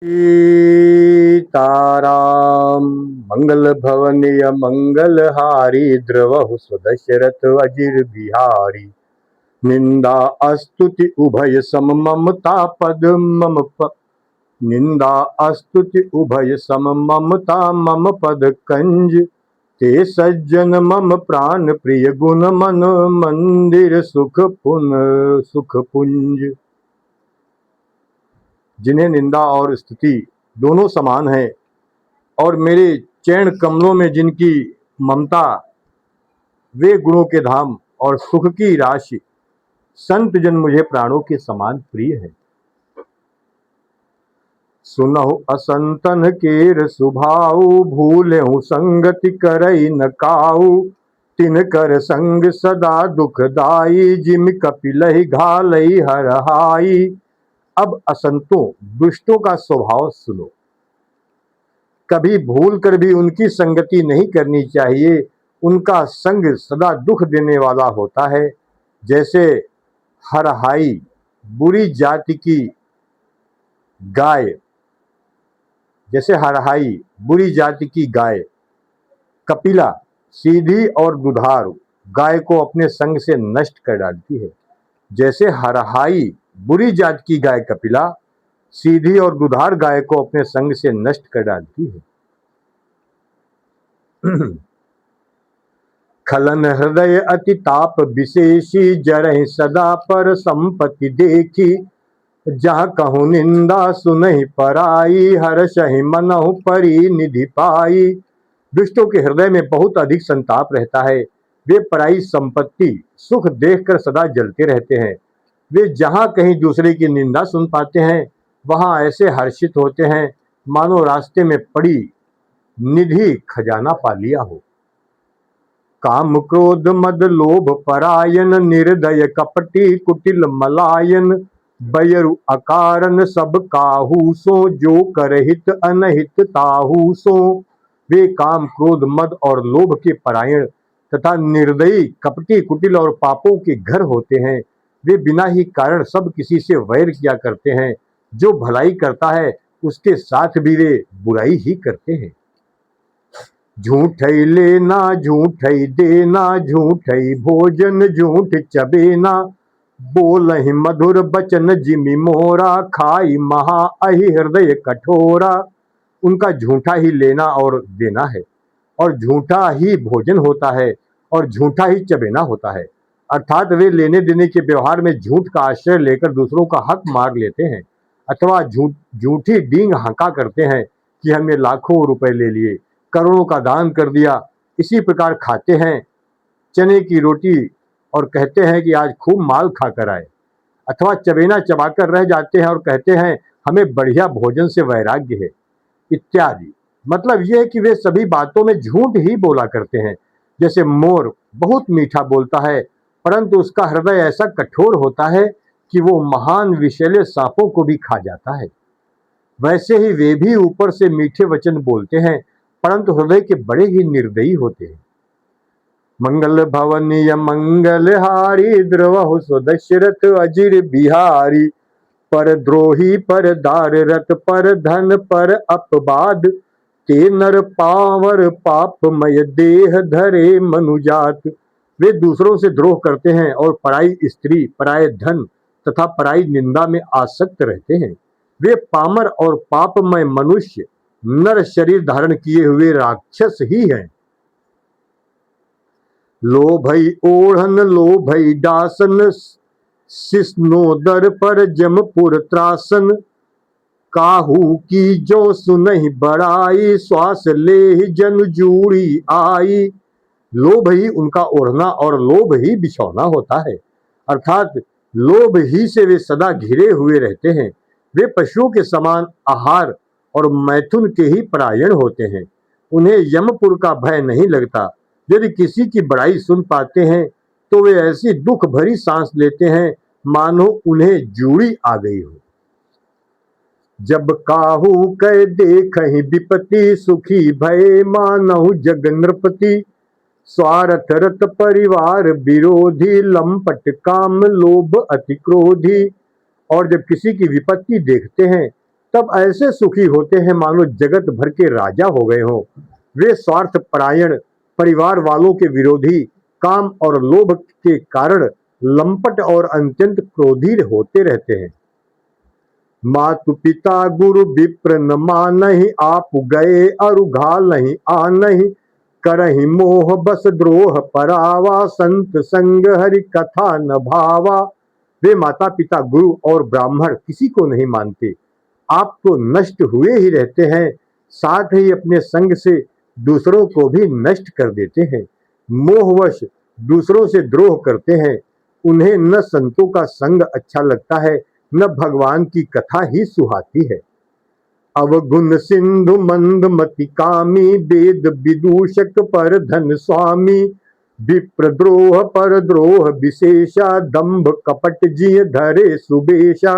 सीताराम मंगल भवनीय मंगलहारी द्रवहु सुदशरथ अजिर बिहारी। निंदा स्तुति उभय सम ममता पद मम निंदा स्तुति उभय सम ममता मम पद कंज। ते सज्जन मम प्राण प्रिय गुण मन मंदिर सुख पुंज। जिन्हें निंदा और स्तुति दोनों समान है और मेरे चरण कमलों में जिनकी ममता, वे गुणों के धाम और सुख की राशि संत जन मुझे प्राणों के समान प्रिय है। सुनहु असंतन केर सुभाऊ, भूलेहु संगति करई न काऊ। तिन कर संग सदा दुखदाई, जिम कपिलहि घालई हरहाई। अब असंतों, दुष्टों का स्वभाव सुनो। कभी भूल कर भी उनकी संगति नहीं करनी चाहिए। उनका संग सदा दुख देने वाला होता है। जैसे हरहाई बुरी जाति की गाय, कपिला सीधी और दुधारू गाय को अपने संग से नष्ट कर डालती है। जैसे हरहाई बुरी जात की गाय कपिला सीधी और दुधार गाय को अपने संग से नष्ट कर डालती है। खलन हृदय अति ताप विशेषी, जरहि सदा पर संपत्ति देखी। जहाँ कहूँ निंदा सुनहि पराई, हर्षहि मनहु परी निधि पाई। दुष्टों के हृदय में बहुत अधिक संताप रहता है। वे पराई संपत्ति सुख देखकर सदा जलते रहते हैं। वे जहाँ कहीं दूसरे की निंदा सुन पाते हैं, वहां ऐसे हर्षित होते हैं मानो रास्ते में पड़ी निधि खजाना पा लिया हो। काम क्रोध मद लोभ परायन, निर्दय कपटी कुटिल मलायन। बयरु अकारण सब काहू सो, जो करहित अनहित ताहू सो। वे काम क्रोध मद और लोभ के परायण तथा निर्दयी कपटी कुटिल और पापों के घर होते हैं। वे बिना ही कारण सब किसी से वैर किया करते हैं। जो भलाई करता है उसके साथ भी वे बुराई ही करते हैं। झूठई लेना झूठई देना, झूठई भोजन झूठ चबेना। बोलहि मधुर बचन जिमि मोरा, खाई महा अहि हृदय कठोरा। उनका झूठा ही लेना और देना है और झूठा ही भोजन होता है और झूठा ही चबेना होता है। अर्थात वे लेने देने के व्यवहार में झूठ का आश्रय लेकर दूसरों का हक मार लेते हैं अथवा झूठी डींग हंका करते हैं कि हमने लाखों रुपए ले लिए, करोड़ों का दान कर दिया। इसी प्रकार खाते हैं चने की रोटी और कहते हैं कि आज खूब माल खाकर आए, अथवा चबेना चबाकर रह जाते हैं और कहते हैं हमें बढ़िया भोजन से वैराग्य है इत्यादि। मतलब यह है कि वे सभी बातों में झूठ ही बोला करते हैं। जैसे मोर बहुत मीठा बोलता है परंतु उसका हृदय ऐसा कठोर होता है कि वो महान विषैले सांपों को भी खा जाता है, वैसे ही वे भी ऊपर से मीठे वचन बोलते हैं परंतु हृदय के बड़े ही निर्दयी होते हैं। मंगल भवनीय मंगलहारी, द्रवहु सुदशरथ अजिर बिहारी। पर द्रोही पर दार रत, पर धन पर अपवाद। ते नर पावर पापमय देह, धरे मनुजात। वे दूसरों से द्रोह करते हैं और पराई स्त्री, पराये धन तथा पराई निंदा में आसक्त रहते हैं। वे पामर और पापमय मनुष्य, नर शरीर धारण किए हुए राक्षस ही हैं। लोभई ओढ़न लोभई डासन, सिस्नोदर पर जमपुर त्रासन। काहू की जो सुनहि बड़ाई, श्वास ले जन जूड़ी आई। लोभ ही उनका ओढ़ना और लोभ ही बिछौना होता है। अर्थात लोभ ही से वे सदा घिरे हुए रहते हैं। वे पशुओं के समान आहार और मैथुन के ही परायण होते हैं। उन्हें यमपुर का भय नहीं लगता। यदि किसी की बड़ाई सुन पाते हैं तो वे ऐसी दुख भरी सांस लेते हैं मानो उन्हें जूड़ी आ गई हो। जब काहू कह देखहि विपत्ति, सुखी भय मानहु जग नृपति। स्वार्थ रत परिवार विरोधी, लंपट काम लोभ अति क्रोधी। और जब किसी की विपत्ति देखते हैं तब ऐसे सुखी होते हैं मानो जगत भर के राजा हो गए हों। वे स्वार्थ परायण, परिवार वालों के विरोधी, काम और लोभ के कारण लंपट और अत्यंत क्रोधी होते रहते हैं। मातु पिता गुरु विप्र न मानहि, आप गए अरु घालहि आनहि, करहि मोह बस द्रोह परावा, संत संग हरि कथा न भावा। वे माता पिता गुरु और ब्राह्मण किसी को नहीं मानते, आप तो नष्ट हुए ही रहते हैं, साथ ही अपने संग से दूसरों को भी नष्ट कर देते हैं। मोहवश दूसरों से द्रोह करते हैं। उन्हें न संतों का संग अच्छा लगता है, न भगवान की कथा ही सुहाती है। अवगुण सिंधु मंदमति कामी, वेद विदूषक पर धन स्वामी, विप्रद्रोह पर द्रोह विशेषा, दंभ कपट जिय धरे सुबेशा।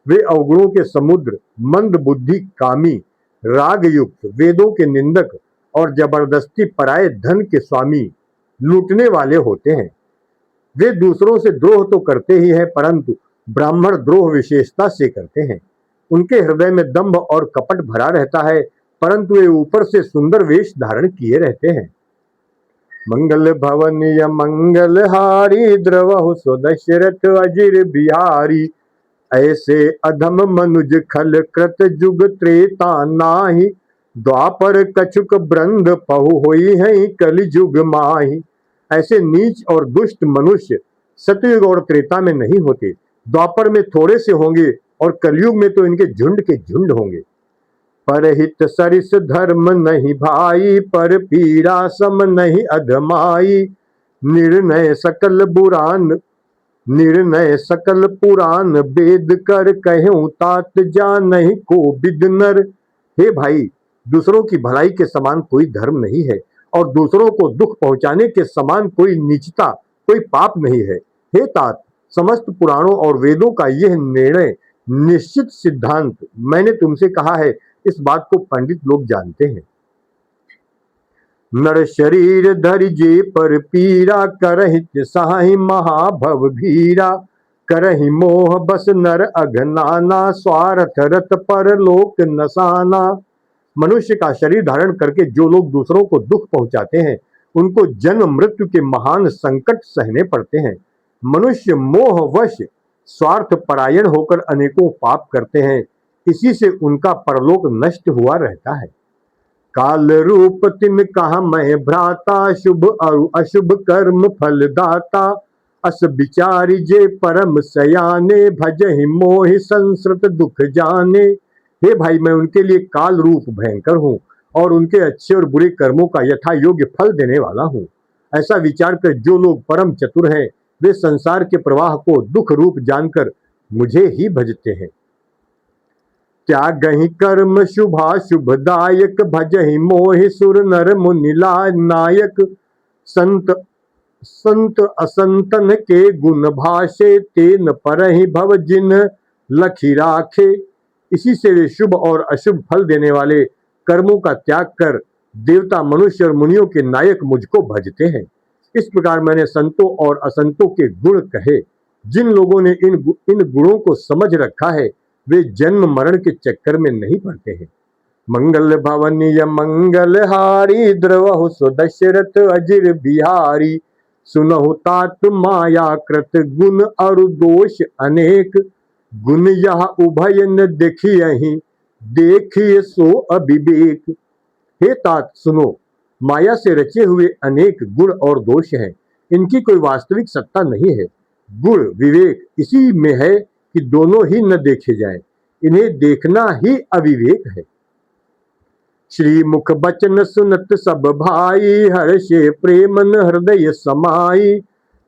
वे अवगुणों के समुद्र, मंद बुद्धि कामी, राग युक्त, वेदों के निंदक और जबरदस्ती पराये धन के स्वामी, लूटने वाले होते हैं। वे दूसरों से द्रोह तो करते ही हैं, परंतु ब्राह्मण द्रोह विशेषता से करते हैं। उनके हृदय में दंभ और कपट भरा रहता है, परंतु वे ऊपर से सुंदर वेश धारण किए रहते हैं। मंगल भवन या मंगल हारी, द्रवहु सो दशरथ अजिर बिहारी। ऐसे अधम मनुज खल कृत, जुग त्रेता नाही, द्वापर कछुक ब्रंद पहु होई है, कलि जुग माही। ऐसे नीच और दुष्ट मनुष्य सतयुग और त्रेता में नहीं होते, द्वापर में थोड़े से होंगे और कलयुग में तो इनके झुंड के झुंड होंगे। परहित सरिस धर्म नहीं भाई, पर पीड़ा सम नहीं अधमाई। निर्णय सकल बुरान, निर्णय सकल पुराण, वेद कर कहूं तात जा नहीं को विद नर। हे भाई, दूसरों की भलाई के समान कोई धर्म नहीं है, और दूसरों को दुख पहुंचाने के समान कोई नीचता, कोई पाप नहीं है। हे तात, समस्त पुराणों और वेदों का यह निर्णय निश्चित सिद्धांत मैंने तुमसे कहा है, इस बात को पंडित लोग जानते हैं। नर शरीर धरि जे पर पीरा, करहित साहि महाभव भीरा। करहि मोह बस नर अघनाना, स्वार्थ रत पर लोक नसाना। मनुष्य का शरीर धारण करके जो लोग दूसरों को दुख पहुंचाते हैं, उनको जन्म मृत्यु के महान संकट सहने पड़ते हैं। मनुष्य मोहवश स्वार्थ परायण होकर अनेकों पाप करते हैं, इसी से उनका परलोक नष्ट हुआ रहता है। काल रूप तिन कहा मैं भ्राता, शुभ और अशुभ कर्म फल दाता। अस विचारी जे परम सयाने, भजहि मोहि संसृत दुख जाने। हे भाई, मैं उनके लिए काल रूप भयंकर हूँ और उनके अच्छे और बुरे कर्मों का यथा योग्य फल देने वाला हूँ। ऐसा विचार कर जो लोग परम चतुर हैं, वे संसार के प्रवाह को दुख रूप जानकर मुझे ही भजते हैं। त्यागहि कर्म शुभाशुभदायक, भजहि मोहि सुर नर मुनि नायक। संत संत असंतन के गुण भाषे, तेन परहि भव जिन लखी राखे। इसी से वे शुभ और अशुभ फल देने वाले कर्मों का त्याग कर देवता, मनुष्य और मुनियों के नायक मुझको भजते हैं। इस प्रकार मैंने संतों और असंतों के गुण कहे। जिन लोगों ने इन गुणों को समझ रखा है, वे जन्म मरण के चक्कर में नहीं पड़ते हैं। मंगल भवन या मंगल हारी, द्रवहु सो दशरथ अजिर बिहारी। सुनहु तात माया कृत गुण, अरु दोष अनेक। गुण यह उभय न देखियहि, देखिए सो अविवेक। हे तात, सुनो, माया से रचे हुए अनेक गुण और दोष हैं, इनकी कोई वास्तविक सत्ता नहीं है। गुण विवेक इसी में है कि दोनों ही न देखे जाएं, इन्हें देखना ही अविवेक है। श्री मुख बचन सुनत सब भाई, हर्षे प्रेमन हृदय समाई।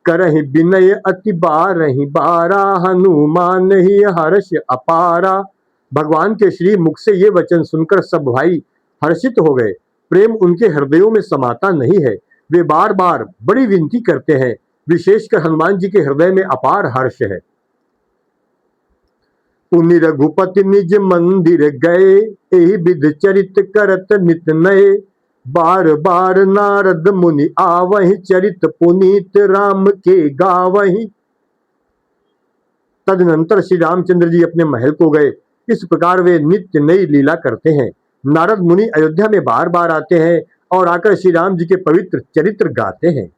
करहि विनय अति बारहि बारा, हनुमान ही हर्ष अपारा। भगवान के श्री मुख से ये वचन सुनकर सब भाई हर्षित हो गए। प्रेम उनके हृदयों में समाता नहीं है, वे बार बार बड़ी विनती करते हैं। विशेषकर हनुमान जी के हृदय में अपार हर्ष है। पुनि रघुपति निज मंदिर गए, एहि विध चरित करत नित नए। बार बार नारद मुनि आवहि, चरित पुनीत राम के गावहि। तदनंतर श्री रामचंद्र जी अपने महल को गए। इस प्रकार वे नित्य नई लीला करते हैं। नारद मुनि अयोध्या में बार बार आते हैं और आकर श्री राम जी के पवित्र चरित्र गाते हैं।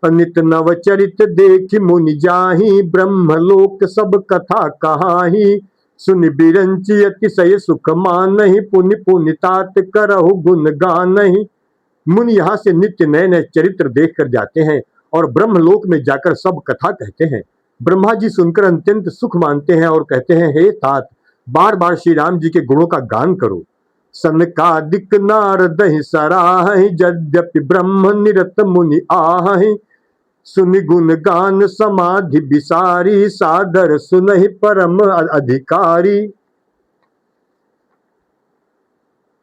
नित नव चरित देख मुनि जाहि, ब्रह्मलोक सब कथा कहाहि। सुनि बिरंचि अतिशय सुख मानहि, पुनि पुनि तात करहु गुण गानहि। मुनि यहाँ से नित्य नए नए चरित्र देख कर जाते हैं और ब्रह्मलोक में जाकर सब कथा कहते हैं। ब्रह्मा जी सुनकर अत्यंत सुख मानते हैं और कहते हैं, हे तात, बार बार श्री राम जी के गुणों का गान करो। सनकादिक नारद सराहि, यद्यपि ब्रह्म निरत मुनि आहहि। सुनि गुण गान समाधि बिसारी, सादर सुनहि परम अधिकारी।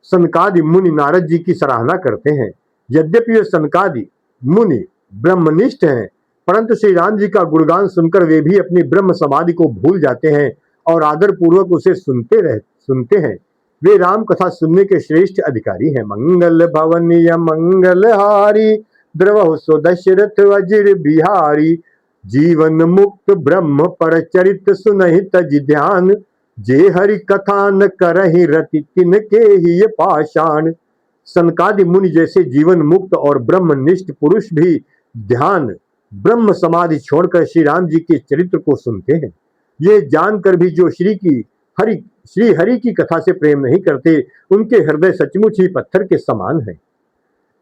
सनकादि मुनि नारद जी की सराहना करते हैं। यद्यपि वे सनकादि मुनि ब्रह्मनिष्ठ हैं, परंतु श्री राम जी का गुणगान सुनकर वे भी अपनी ब्रह्म समाधि को भूल जाते हैं और आदर पूर्वक उसे सुनते हैं। वे राम कथा सुनने के श्रेष्ठ अधिकारी हैं। मंगल भवनीय मंगलहारी, द्रवहु सो दशरथ अजिर बिहारी। जीवन मुक्त ब्रह्म पर चरित सुनहि तज ध्यान, जे हरि कथा न करहि रति तिनके ही ये पाषाण। सनकादि मुनि जैसे जीवन मुक्त और ब्रह्मनिष्ठ पुरुष भी ध्यान ब्रह्म समाधि छोड़कर श्री राम जी के चरित्र को सुनते हैं। ये जानकर भी जो श्री हरि की कथा से प्रेम नहीं करते, उनके हृदय सचमुच ही पत्थर के समान है।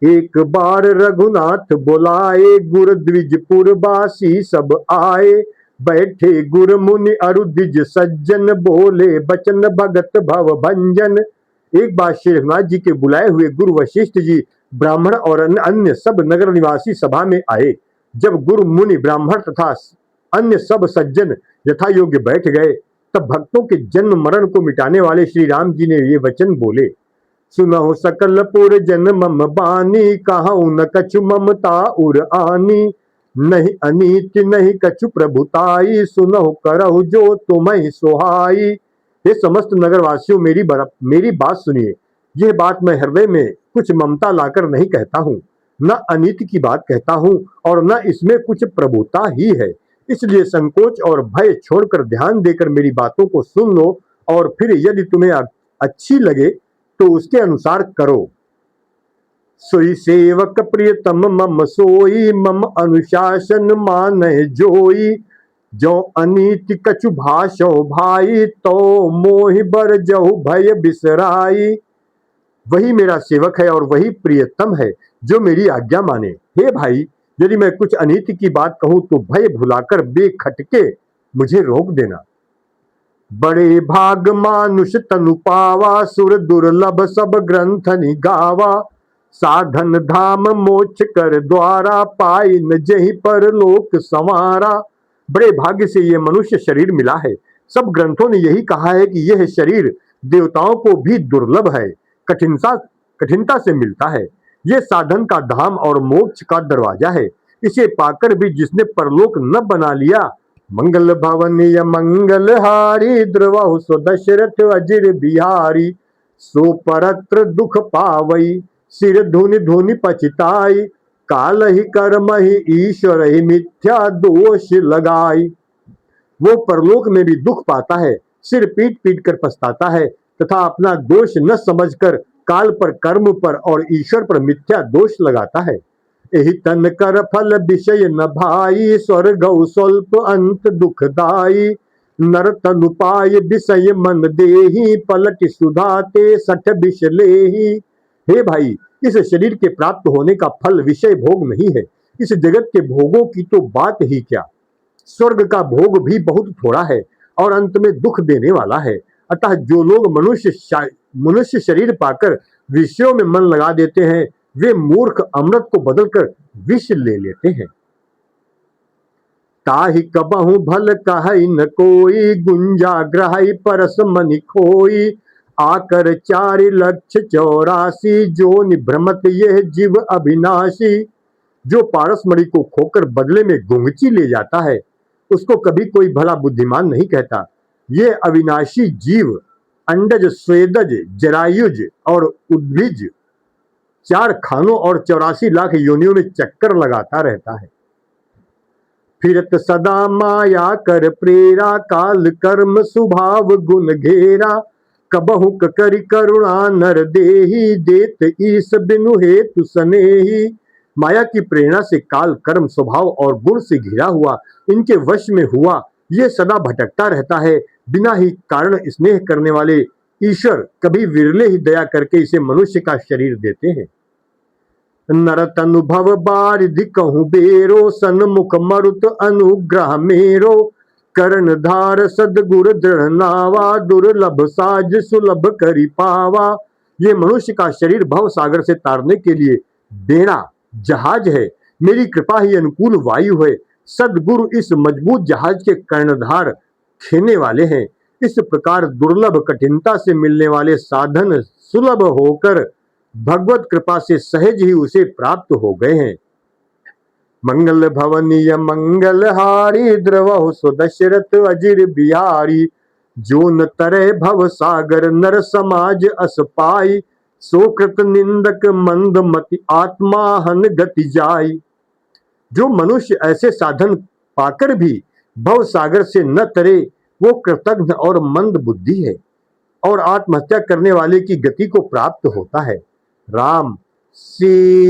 एक बार रघुनाथ बुलाए, गुर द्विजपुर बासी सब आए। बैठे गुर मुनि अरु द्विज सज्जन, बोले बचन भगत भव भंजन। एक बार श्री रघुनाथ जी के बुलाए हुए गुरु वशिष्ठ जी ब्राह्मण और अन्य सब नगर निवासी सभा में आए। जब गुरु मुनि ब्राह्मण तथा अन्य सब सज्जन यथा योग्य बैठ गए, तब भक्तों के जन्म मरण को मिटाने वाले श्री राम जी ने ये वचन बोले। सुनहु सकल पुर जन मम बानी, कहूँ न कछु ममता उर आनी। नहीं अनीति नहीं कछु प्रभुताई, सुनहु करहु जो तुम्हें सुहाई। हे समस्त नगरवासियों, मेरी बात सुनिए। यह बात मैं हृदय में कुछ ममता लाकर नहीं कहता हूँ, न अनीति की बात कहता हूँ और न इसमें कुछ प्रभुता ही है। इसलिए संकोच और भय छोड़कर ध्यान देकर मेरी बातों को सुन लो और फिर यदि तुम्हें अच्छी लगे तो उसके अनुसार करो। सोई सेवक प्रियतम मम सोई, मम अनुशासन मानहि जोई। जो अनीति कछु भाषो भाई, तो मोहि बर जहु भय बिसराई। वही मेरा सेवक है और वही प्रियतम है जो मेरी आज्ञा माने। हे भाई, यदि मैं कुछ अनीति की बात कहूं तो भय भुलाकर बेखटके मुझे रोक देना। बड़े भाग मानुष तनु पावा, सुर दुर्लभ सब ग्रंथ निगावा। साधन धाम मोक्ष कर द्वारा, पाई न जहि पर लोक संवारा। बड़े भाग्य से ये मनुष्य शरीर मिला है। सब ग्रंथों ने यही कहा है कि यह शरीर देवताओं को भी दुर्लभ है, कठिनता से मिलता है। ये साधन का धाम और मोक्ष का दरवाजा है। इसे पाकर भी जिसने परलोक न बना लिया, मंगल भवनीय मंगलहारी, द्रवहु सो दशरथ अजिर बिहारी। सो परत्र दुख पावई, सिर धुनि धुनि पछताई। काल ही कर्म ही ईश्वर ही मिथ्या दोष लगाई। वो परलोक में भी दुख पाता है, सिर पीट पीट कर पछताता है तथा अपना दोष न समझकर काल पर, कर्म पर और ईश्वर पर मिथ्या दोष लगाता है। एहि तन कर फल विषय न भाई, स्वर्ग स्वल्प अंत दुखदाई। नर तनु पाय विषय मन देहि, पलट सुधाते सठ विष लेहि। हे भाई, इस शरीर के प्राप्त होने का फल विषय भोग नहीं है। इस जगत के भोगों की तो बात ही क्या, स्वर्ग का भोग भी बहुत थोड़ा है और अंत में दुख देने वाला है। अतः जो लोग मनुष्य शरीर पाकर विषयों में मन लगा देते हैं, वे मूर्ख अमृत को बदलकर विष ले लेते हैं। ताहि कबहु भल कहई न कोई, गुंजा ग्रहई परस मनि खोई। आकर 4,84,000 जो निभ्रमत यह जीव अविनाशी। जो पारसमणि को खोकर बदले में गुंगची ले जाता है, उसको कभी कोई भला बुद्धिमान नहीं कहता। ये अविनाशी जीव अंडज, स्वेदज, जरायुज और उद्भिज 4 खानों और 84 लाख योनियों में चक्कर लगाता रहता है। फिरत सदा माया कर प्रेरा, काल कर्म स्वभाव गुण घेरा। कबहु करि करुणा नर देही, देत ईस बिनु हेतु सनेही। माया की प्रेरणा से काल कर्म स्वभाव और गुण से घिरा हुआ, इनके वश में हुआ, ये सदा भटकता रहता है। बिना ही कारण स्नेह करने वाले ईश्वर कभी विरले ही दया करके इसे मनुष्य का शरीर देते हैं। नरत अनुभव बारिधि कहूँ बेरो, सन्मुख मरुत अनुग्रह मेरो। करण धार सदगुर दृढ़ नावा, दुर्लभ साज सुलभ करि पावा। ये मनुष्य का शरीर भव सागर से तारने के लिए बेड़ा जहाज है, मेरी कृपा ही अनुकूल वायु है। सदगुरु इस मजबूत जहाज के कर्णधार खेने वाले हैं। इस प्रकार दुर्लभ कठिनता से मिलने वाले साधन सुलभ होकर भगवत कृपा से सहज ही उसे प्राप्त हो गए हैं। मंगल भवनीय मंगल हारी, द्रवहु सुदशरथ अजिर बिहारी। जो न तरे भव सागर नर समाज अस पाई, सोकृत निंदक मंद मति आत्मा हन गति जाई। जो मनुष्य ऐसे साधन पाकर भी भव सागर से न तरे, वो कृतघ्न और मंद बुद्धि है और आत्महत्या करने वाले की गति को प्राप्त होता है। राम सीताराम।